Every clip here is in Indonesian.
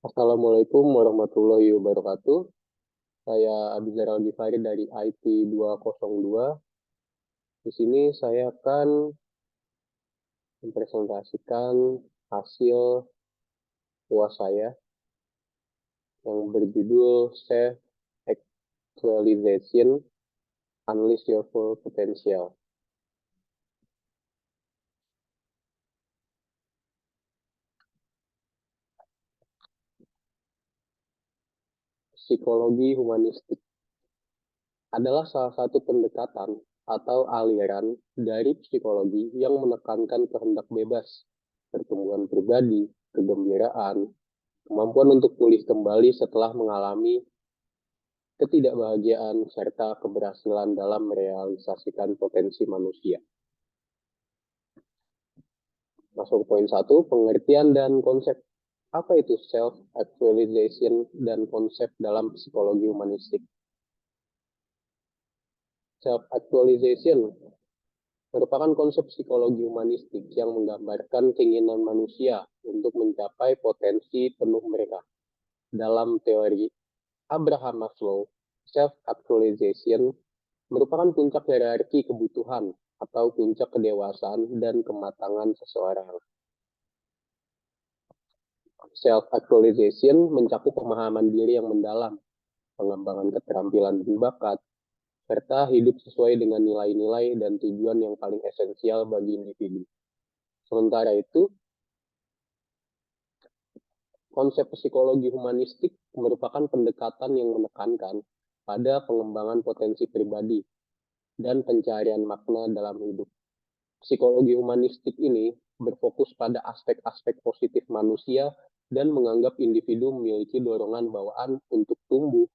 Assalamualaikum warahmatullahi wabarakatuh. Saya Abizar Al-Ghifari dari IT 202. Di sini saya akan mempresentasikan hasil UAS saya yang berjudul Self Actualization Unleash Your Full Potential. Psikologi humanistik adalah salah satu pendekatan atau aliran dari psikologi yang menekankan kehendak bebas, pertumbuhan pribadi, kegembiraan, kemampuan untuk pulih kembali setelah mengalami ketidakbahagiaan, serta keberhasilan dalam merealisasikan potensi manusia. Masuk poin 1, pengertian dan konsep. Apa itu self-actualization dan konsep dalam psikologi humanistik? Self-actualization merupakan konsep psikologi humanistik yang menggambarkan keinginan manusia untuk mencapai potensi penuh mereka. Dalam teori Abraham Maslow, self-actualization merupakan puncak hierarki kebutuhan atau puncak kedewasaan dan kematangan seseorang. Self-actualization mencakup pemahaman diri yang mendalam, pengembangan keterampilan dan bakat, serta hidup sesuai dengan nilai-nilai dan tujuan yang paling esensial bagi individu. Sementara itu, konsep psikologi humanistik merupakan pendekatan yang menekankan pada pengembangan potensi pribadi dan pencarian makna dalam hidup. Psikologi humanistik ini berfokus pada aspek-aspek positif manusia dan menganggap individu memiliki dorongan bawaan untuk tumbuh,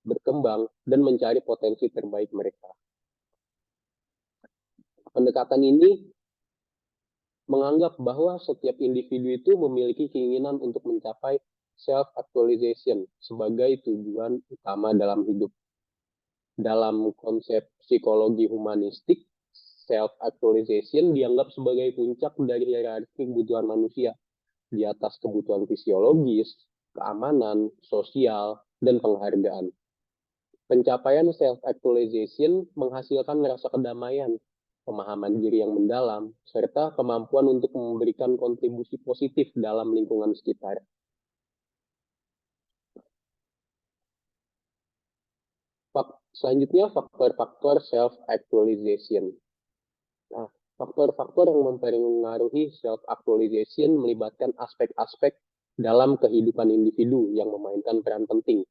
berkembang, dan mencari potensi terbaik mereka. Pendekatan ini menganggap bahwa setiap individu itu memiliki keinginan untuk mencapai self-actualization sebagai tujuan utama dalam hidup. Dalam konsep psikologi humanistik, self-actualization dianggap sebagai puncak dari hierarki kebutuhan manusia, di atas kebutuhan fisiologis, keamanan, sosial, dan penghargaan. Pencapaian self-actualization menghasilkan rasa kedamaian, pemahaman diri yang mendalam, serta kemampuan untuk memberikan kontribusi positif dalam lingkungan sekitar. Selanjutnya, faktor-faktor self-actualization. Nah, faktor-faktor yang mempengaruhi self-actualization melibatkan aspek-aspek dalam kehidupan individu yang memainkan peran penting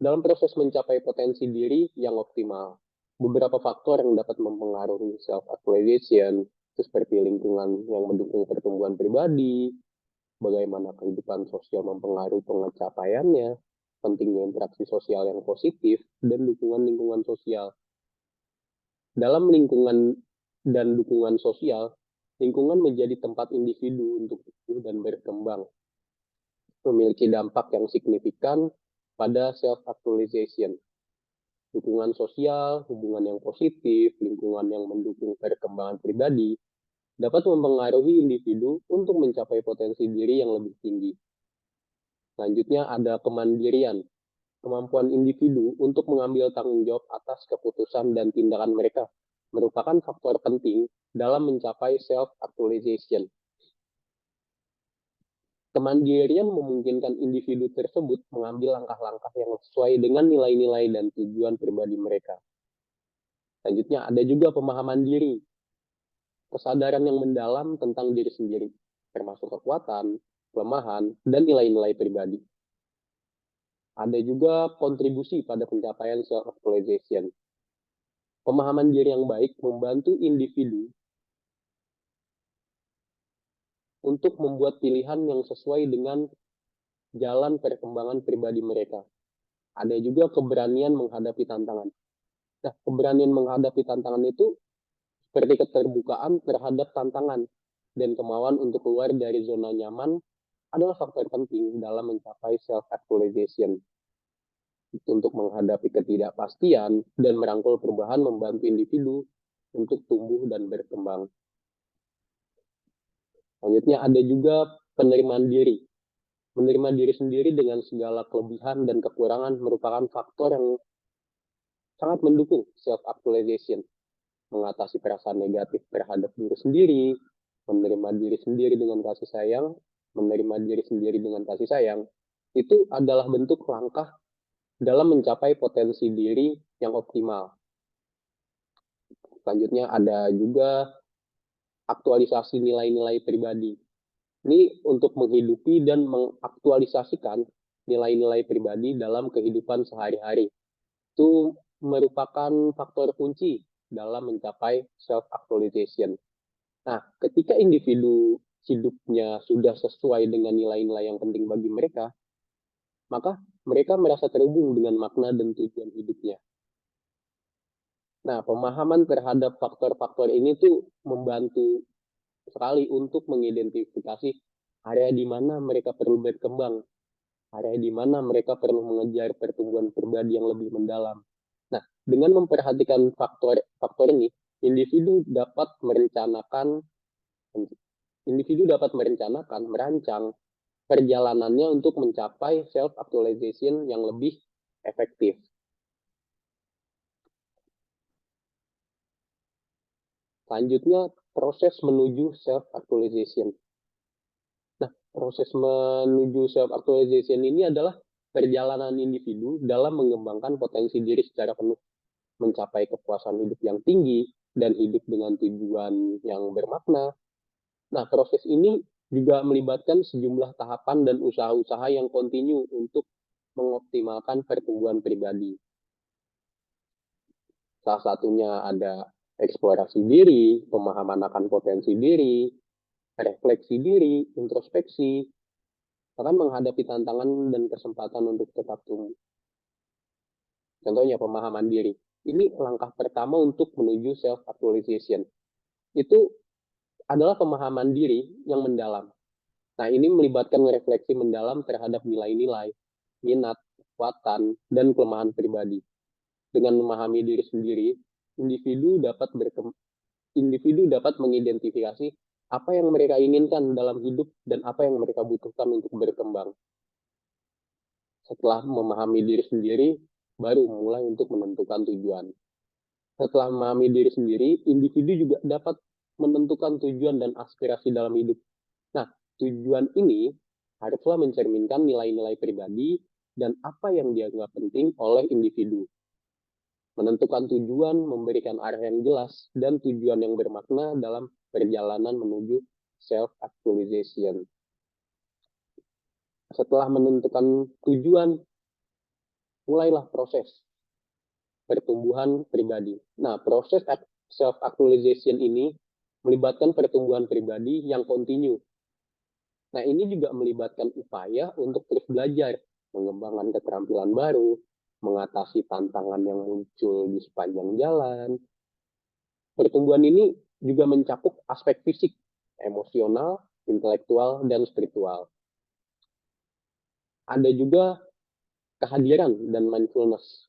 dalam proses mencapai potensi diri yang optimal. Beberapa faktor yang dapat mempengaruhi self-actualization seperti lingkungan yang mendukung pertumbuhan pribadi, bagaimana kehidupan sosial mempengaruhi pencapaiannya, pentingnya interaksi sosial yang positif, dan dukungan lingkungan sosial. Dalam lingkungan dan dukungan sosial, lingkungan menjadi tempat individu untuk tumbuh dan berkembang, memiliki dampak yang signifikan pada self-actualization. Dukungan sosial, hubungan yang positif, lingkungan yang mendukung perkembangan pribadi, dapat mempengaruhi individu untuk mencapai potensi diri yang lebih tinggi. Selanjutnya ada kemandirian, kemampuan individu untuk mengambil tanggung jawab atas keputusan dan tindakan mereka merupakan faktor penting dalam mencapai self-actualization. Kemandirian memungkinkan individu tersebut mengambil langkah-langkah yang sesuai dengan nilai-nilai dan tujuan pribadi mereka. Selanjutnya ada juga pemahaman diri, kesadaran yang mendalam tentang diri sendiri, termasuk kekuatan, kelemahan, dan nilai-nilai pribadi. Ada juga kontribusi pada pencapaian self-actualization. Pemahaman diri yang baik membantu individu untuk membuat pilihan yang sesuai dengan jalan perkembangan pribadi mereka. Ada juga keberanian menghadapi tantangan. Nah, keberanian menghadapi tantangan itu seperti keterbukaan terhadap tantangan dan kemauan untuk keluar dari zona nyaman adalah faktor penting dalam mencapai self-actualization. Untuk menghadapi ketidakpastian dan merangkul perubahan membantu individu untuk tumbuh dan berkembang. Selanjutnya ada juga penerimaan diri. Menerima diri sendiri dengan segala kelebihan dan kekurangan merupakan faktor yang sangat mendukung self-actualization, mengatasi perasaan negatif terhadap diri sendiri, menerima diri sendiri dengan kasih sayang, menerima diri sendiri dengan kasih sayang, itu adalah bentuk langkah dalam mencapai potensi diri yang optimal. Selanjutnya ada juga aktualisasi nilai-nilai pribadi. Ini untuk menghidupi dan mengaktualisasikan nilai-nilai pribadi dalam kehidupan sehari-hari. Itu merupakan faktor kunci dalam mencapai self-actualization. Nah, ketika individu hidupnya sudah sesuai dengan nilai-nilai yang penting bagi mereka, maka mereka merasa terhubung dengan makna dan tujuan hidupnya. Nah, pemahaman terhadap faktor-faktor ini tuh membantu sekali untuk mengidentifikasi area di mana mereka perlu berkembang, area di mana mereka perlu mengejar pertumbuhan pribadi yang lebih mendalam. Nah, dengan memperhatikan faktor-faktor ini, individu dapat merencanakan, merancang perjalanannya untuk mencapai self-actualization yang lebih efektif. Selanjutnya, proses menuju self-actualization. Nah, proses menuju self-actualization ini adalah perjalanan individu dalam mengembangkan potensi diri secara penuh, mencapai kepuasan hidup yang tinggi, dan hidup dengan tujuan yang bermakna. Nah, proses ini juga melibatkan sejumlah tahapan dan usaha-usaha yang kontinu untuk mengoptimalkan pertumbuhan pribadi. Salah satunya ada eksplorasi diri, pemahaman akan potensi diri, refleksi diri, introspeksi, akan menghadapi tantangan dan kesempatan untuk tetap tumbuh. Contohnya pemahaman diri. Ini langkah pertama untuk menuju self-actualization. Itu adalah pemahaman diri yang mendalam. Nah, ini melibatkan refleksi mendalam terhadap nilai-nilai, minat, kekuatan, dan kelemahan pribadi. Dengan memahami diri sendiri, individu dapat mengidentifikasi apa yang mereka inginkan dalam hidup dan apa yang mereka butuhkan untuk berkembang. Setelah memahami diri sendiri, baru mulai untuk menentukan tujuan. Setelah memahami diri sendiri, individu juga dapat menentukan tujuan dan aspirasi dalam hidup. Nah, tujuan ini haruslah mencerminkan nilai-nilai pribadi dan apa yang dianggap penting oleh individu. Menentukan tujuan, memberikan arah yang jelas, dan tujuan yang bermakna dalam perjalanan menuju self-actualization. Setelah menentukan tujuan, mulailah proses pertumbuhan pribadi. Nah, proses self-actualization ini melibatkan pertumbuhan pribadi yang kontinu. Nah, ini juga melibatkan upaya untuk terus belajar, mengembangkan keterampilan baru, mengatasi tantangan yang muncul di sepanjang jalan. Pertumbuhan ini juga mencakup aspek fisik, emosional, intelektual, dan spiritual. Ada juga kehadiran dan mindfulness.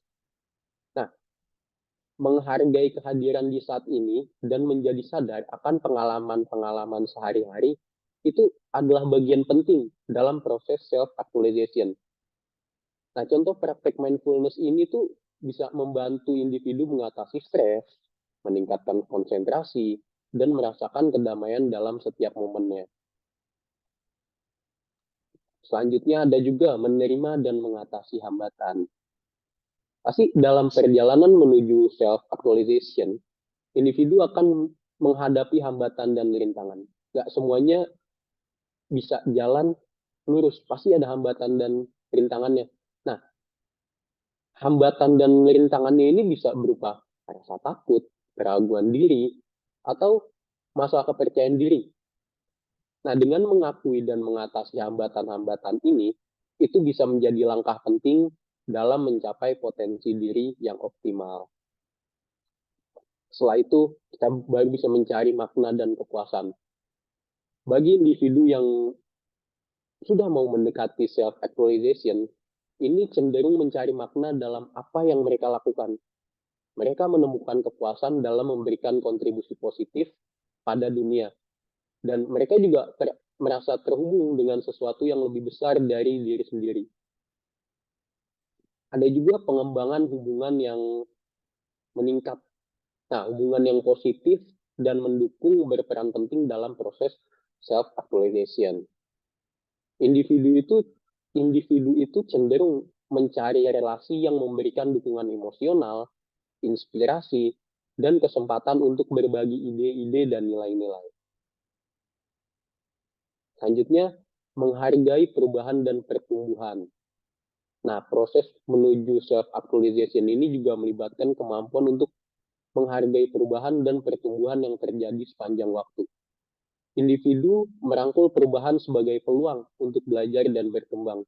Nah, menghargai kehadiran di saat ini dan menjadi sadar akan pengalaman-pengalaman sehari-hari itu adalah bagian penting dalam proses self-actualization. Nah, contoh praktek mindfulness ini tuh bisa membantu individu mengatasi stres, meningkatkan konsentrasi, dan merasakan kedamaian dalam setiap momennya. Selanjutnya ada juga menerima dan mengatasi hambatan. Pasti dalam perjalanan menuju self-actualization, individu akan menghadapi hambatan dan rintangan. Gak semuanya bisa jalan lurus, pasti ada hambatan dan rintangannya. Nah, hambatan dan rintangannya ini bisa berupa rasa takut, keraguan diri, atau masalah kepercayaan diri. Nah, dengan mengakui dan mengatasi hambatan-hambatan ini, itu bisa menjadi langkah penting dalam mencapai potensi diri yang optimal. Setelah itu, kita baru bisa mencari makna dan kepuasan. Bagi individu yang sudah mau mendekati self-actualization, ini cenderung mencari makna dalam apa yang mereka lakukan. Mereka menemukan kepuasan dalam memberikan kontribusi positif pada dunia. Dan mereka juga merasa terhubung dengan sesuatu yang lebih besar dari diri sendiri. Ada juga pengembangan hubungan yang meningkat. Nah, hubungan yang positif dan mendukung berperan penting dalam proses self-actualization. Individu itu cenderung mencari relasi yang memberikan dukungan emosional, inspirasi, dan kesempatan untuk berbagi ide-ide dan nilai-nilai. Selanjutnya, menghargai perubahan dan pertumbuhan. Nah, proses menuju self-actualization ini juga melibatkan kemampuan untuk menghargai perubahan dan pertumbuhan yang terjadi sepanjang waktu. Individu merangkul perubahan sebagai peluang untuk belajar dan berkembang,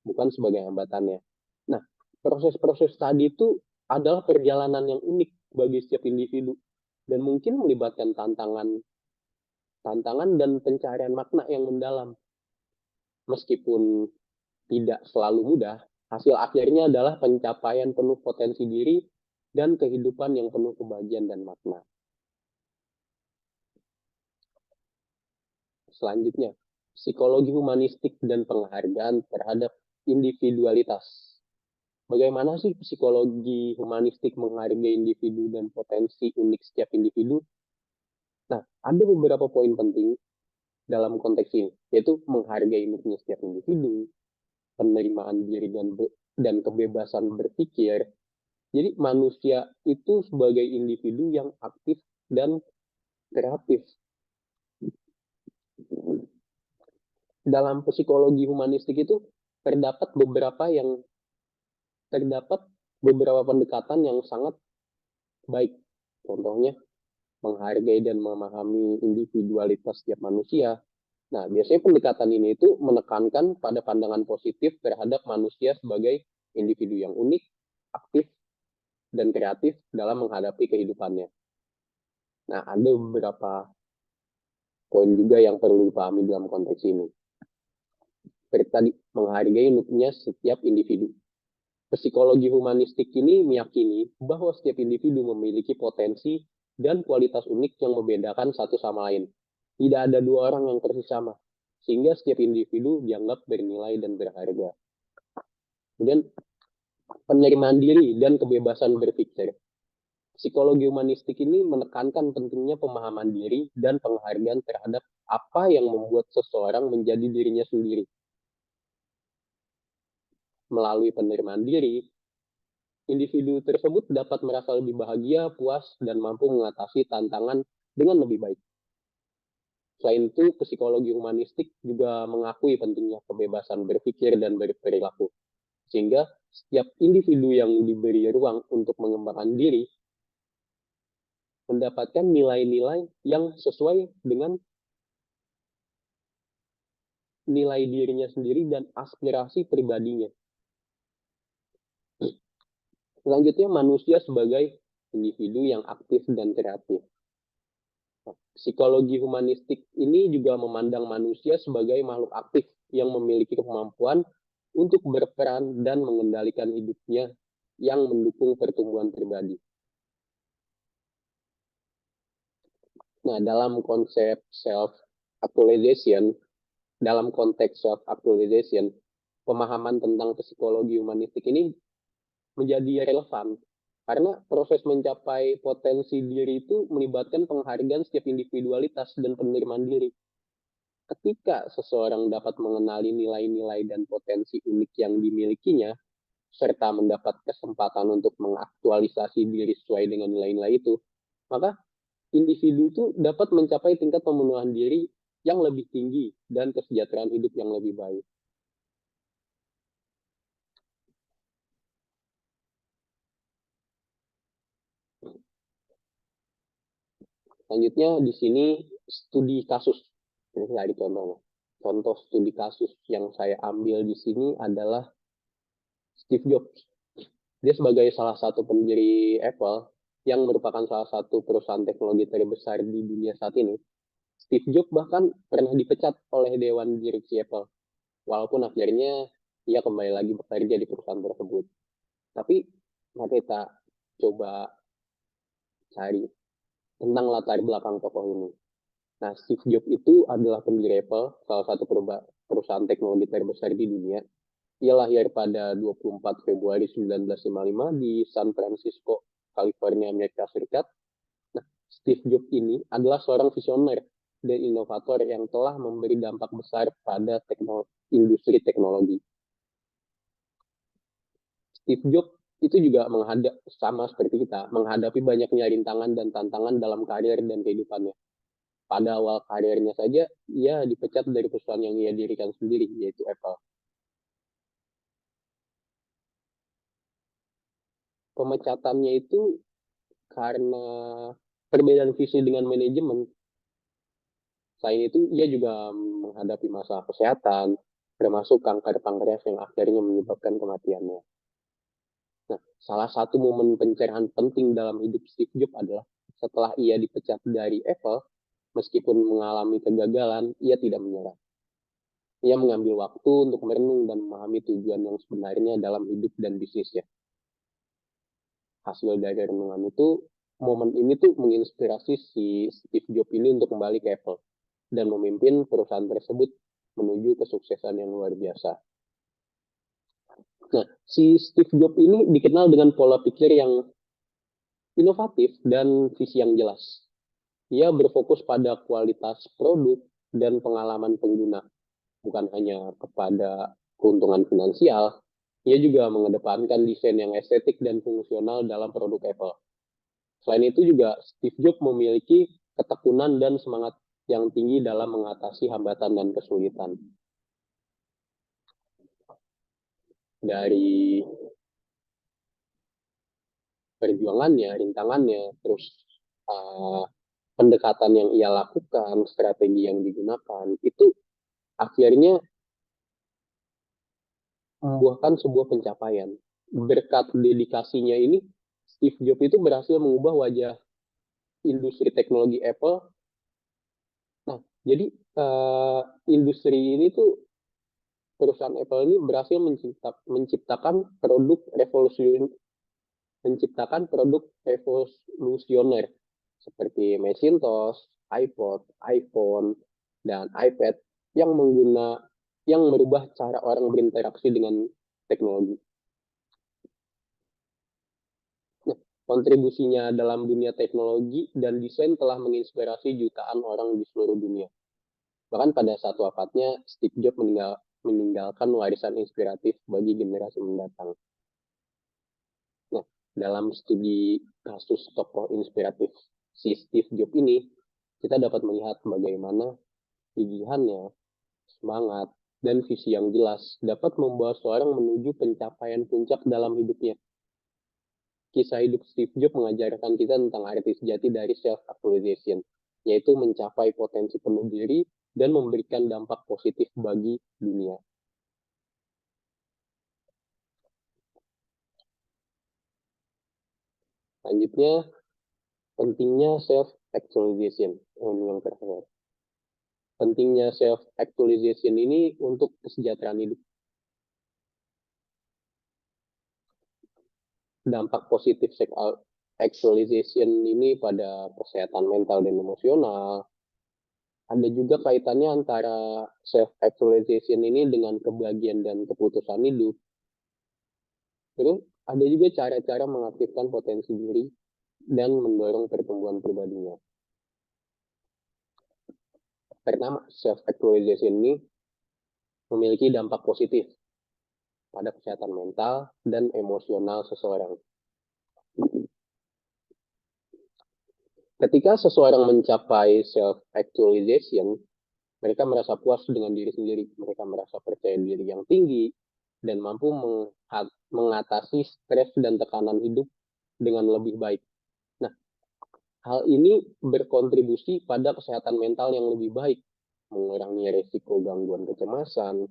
bukan sebagai hambatannya. Nah, proses-proses tadi itu adalah perjalanan yang unik bagi setiap individu dan mungkin melibatkan tantangan dan pencarian makna yang mendalam. Meskipun tidak selalu mudah, hasil akhirnya adalah pencapaian penuh potensi diri dan kehidupan yang penuh kebahagiaan dan makna. Selanjutnya, psikologi humanistik dan penghargaan terhadap individualitas. Bagaimana sih psikologi humanistik menghargai individu dan potensi unik setiap individu? Nah, ada beberapa poin penting dalam konteks ini, yaitu menghargai uniknya setiap individu, penerimaan diri dan kebebasan berpikir. Jadi manusia itu sebagai individu yang aktif dan kreatif. Dalam psikologi humanistik itu terdapat beberapa pendekatan yang sangat baik. Contohnya, menghargai dan memahami individualitas setiap manusia. Nah, biasanya pendekatan ini itu menekankan pada pandangan positif terhadap manusia sebagai individu yang unik, aktif, dan kreatif dalam menghadapi kehidupannya. Nah, ada beberapa poin juga yang perlu dipahami dalam konteks ini. Seperti tadi, menghargai uniknya setiap individu. Psikologi humanistik ini meyakini bahwa setiap individu memiliki potensi dan kualitas unik yang membedakan satu sama lain. Tidak ada dua orang yang persis sama, sehingga setiap individu dianggap bernilai dan berharga. Kemudian, penerimaan diri dan kebebasan berpikir. Psikologi humanistik ini menekankan pentingnya pemahaman diri dan penghargaan terhadap apa yang membuat seseorang menjadi dirinya sendiri. Melalui penerimaan diri, individu tersebut dapat merasa lebih bahagia, puas, dan mampu mengatasi tantangan dengan lebih baik. Selain itu, psikologi humanistik juga mengakui pentingnya kebebasan berpikir dan berperilaku. Sehingga setiap individu yang diberi ruang untuk mengembangkan diri mendapatkan nilai-nilai yang sesuai dengan nilai dirinya sendiri dan aspirasi pribadinya. Selanjutnya, manusia sebagai individu yang aktif dan kreatif. Psikologi humanistik ini juga memandang manusia sebagai makhluk aktif yang memiliki kemampuan untuk berperan dan mengendalikan hidupnya yang mendukung pertumbuhan pribadi. Nah, dalam konteks self-actualization, pemahaman tentang psikologi humanistik ini menjadi relevan karena proses mencapai potensi diri itu melibatkan penghargaan setiap individualitas dan penerimaan diri. Ketika seseorang dapat mengenali nilai-nilai dan potensi unik yang dimilikinya, serta mendapat kesempatan untuk mengaktualisasi diri sesuai dengan nilai-nilai itu, maka individu itu dapat mencapai tingkat pemenuhan diri yang lebih tinggi dan kesejahteraan hidup yang lebih baik. Selanjutnya di sini studi kasus. Ini saya contohnya. Contoh studi kasus yang saya ambil di sini adalah Steve Jobs. Dia sebagai salah satu pendiri Apple yang merupakan salah satu perusahaan teknologi terbesar di dunia saat ini. Steve Jobs bahkan pernah dipecat oleh Dewan Direksi Apple. Walaupun akhirnya ia kembali lagi bekerja di perusahaan tersebut. Tapi mari kita coba cari tentang latar belakang tokoh ini. Nah, Steve Jobs itu adalah pendiri Apple, salah satu perusahaan teknologi terbesar di dunia. Ia lahir pada 24 Februari 1955 di San Francisco, California, Amerika Serikat. Nah, Steve Jobs ini adalah seorang visioner dan inovator yang telah memberi dampak besar pada industri teknologi. Steve Jobs itu juga sama seperti kita, menghadapi banyaknya rintangan dan tantangan dalam karir dan kehidupannya. Pada awal karirnya saja, ia dipecat dari perusahaan yang ia dirikan sendiri, yaitu Apple. Pemecatannya itu karena perbedaan visi dengan manajemen. Selain itu, ia juga menghadapi masalah kesehatan, termasuk kanker pankreas yang akhirnya menyebabkan kematiannya. Nah, salah satu momen pencerahan penting dalam hidup Steve Jobs adalah setelah ia dipecat dari Apple, meskipun mengalami kegagalan, ia tidak menyerah. Ia mengambil waktu untuk merenung dan memahami tujuan yang sebenarnya dalam hidup dan bisnisnya. Hasil dari renungan itu, momen ini tuh menginspirasi si Steve Jobs ini untuk kembali ke Apple dan memimpin perusahaan tersebut menuju kesuksesan yang luar biasa. Nah, si Steve Jobs ini dikenal dengan pola pikir yang inovatif dan visi yang jelas. Ia berfokus pada kualitas produk dan pengalaman pengguna, bukan hanya kepada keuntungan finansial. Ia juga mengedepankan desain yang estetik dan fungsional dalam produk Apple. Selain itu juga Steve Jobs memiliki ketekunan dan semangat yang tinggi dalam mengatasi hambatan dan kesulitan. Dari perjuangannya, rintangannya, terus pendekatan yang ia lakukan, strategi yang digunakan, itu akhirnya membuahkan sebuah pencapaian. Berkat dedikasinya ini, Steve Jobs itu berhasil mengubah wajah industri teknologi Apple. Nah, jadi industri ini tuh, perusahaan Apple ini berhasil menciptakan produk revolusioner seperti Macintosh, iPod, iPhone, dan iPad yang merubah cara orang berinteraksi dengan teknologi. Nah, kontribusinya dalam dunia teknologi dan desain telah menginspirasi jutaan orang di seluruh dunia. Bahkan pada saat wafatnya, Steve Jobs meninggalkan warisan inspiratif bagi generasi mendatang. Nah, dalam studi kasus tokoh inspiratif si Steve Jobs ini, kita dapat melihat bagaimana gigihannya, semangat, dan visi yang jelas dapat membawa seorang menuju pencapaian puncak dalam hidupnya. Kisah hidup Steve Jobs mengajarkan kita tentang arti sejati dari self-actualization, yaitu mencapai potensi penuh diri dan memberikan dampak positif bagi dunia. Selanjutnya, pentingnya self-actualization. Ini yang terakhir. Pentingnya self-actualization ini untuk kesejahteraan hidup. Dampak positif self-actualization ini pada kesehatan mental dan emosional. Ada juga kaitannya antara self-actualization ini dengan kebahagiaan dan keputusan hidup. Terus ada juga cara-cara mengaktifkan potensi diri dan mendorong pertumbuhan pribadinya. Pertama, self-actualization ini memiliki dampak positif pada kesehatan mental dan emosional seseorang. Ketika seseorang mencapai self-actualization, mereka merasa puas dengan diri sendiri. Mereka merasa percaya diri yang tinggi dan mampu mengatasi stres dan tekanan hidup dengan lebih baik. Nah, hal ini berkontribusi pada kesehatan mental yang lebih baik, mengurangi risiko gangguan kecemasan,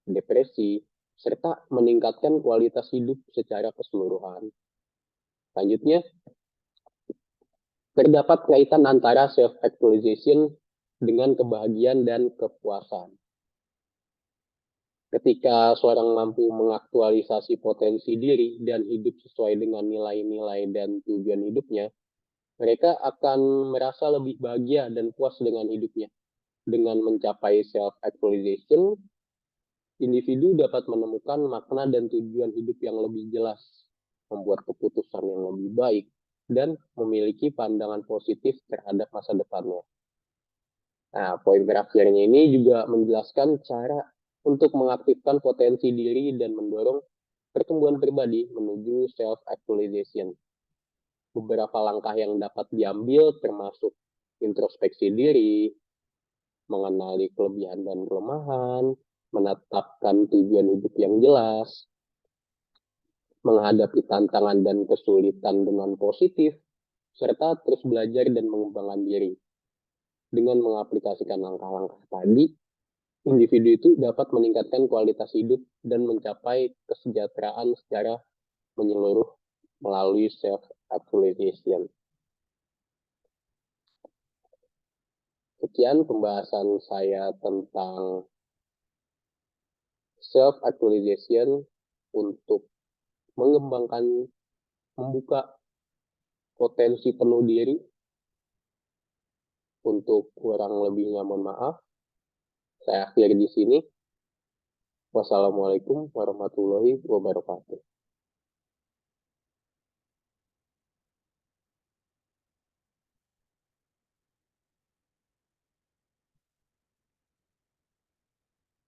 depresi, serta meningkatkan kualitas hidup secara keseluruhan. Selanjutnya, terdapat kaitan antara self-actualization dengan kebahagiaan dan kepuasan. Ketika seorang mampu mengaktualisasi potensi diri dan hidup sesuai dengan nilai-nilai dan tujuan hidupnya, Mereka akan merasa lebih bahagia dan puas dengan hidupnya. Dengan mencapai self-actualization, individu dapat menemukan makna dan tujuan hidup yang lebih jelas, membuat keputusan yang lebih baik, dan memiliki pandangan positif terhadap masa depannya. Nah, poin terakhirnya ini juga menjelaskan cara untuk mengaktifkan potensi diri dan mendorong pertumbuhan pribadi menuju self-actualization. Beberapa langkah yang dapat diambil termasuk introspeksi diri, mengenali kelebihan dan kelemahan, menetapkan tujuan hidup yang jelas, menghadapi tantangan dan kesulitan dengan positif, serta terus belajar dan mengembangkan diri. Dengan mengaplikasikan langkah-langkah tadi, individu itu dapat meningkatkan kualitas hidup dan mencapai kesejahteraan secara menyeluruh melalui self-actualization. Sekian pembahasan saya tentang self-actualization untuk mengembangkan, membuka potensi penuh diri. Untuk kurang lebihnya mohon maaf. Saya akhiri di sini. Wassalamualaikum warahmatullahi wabarakatuh.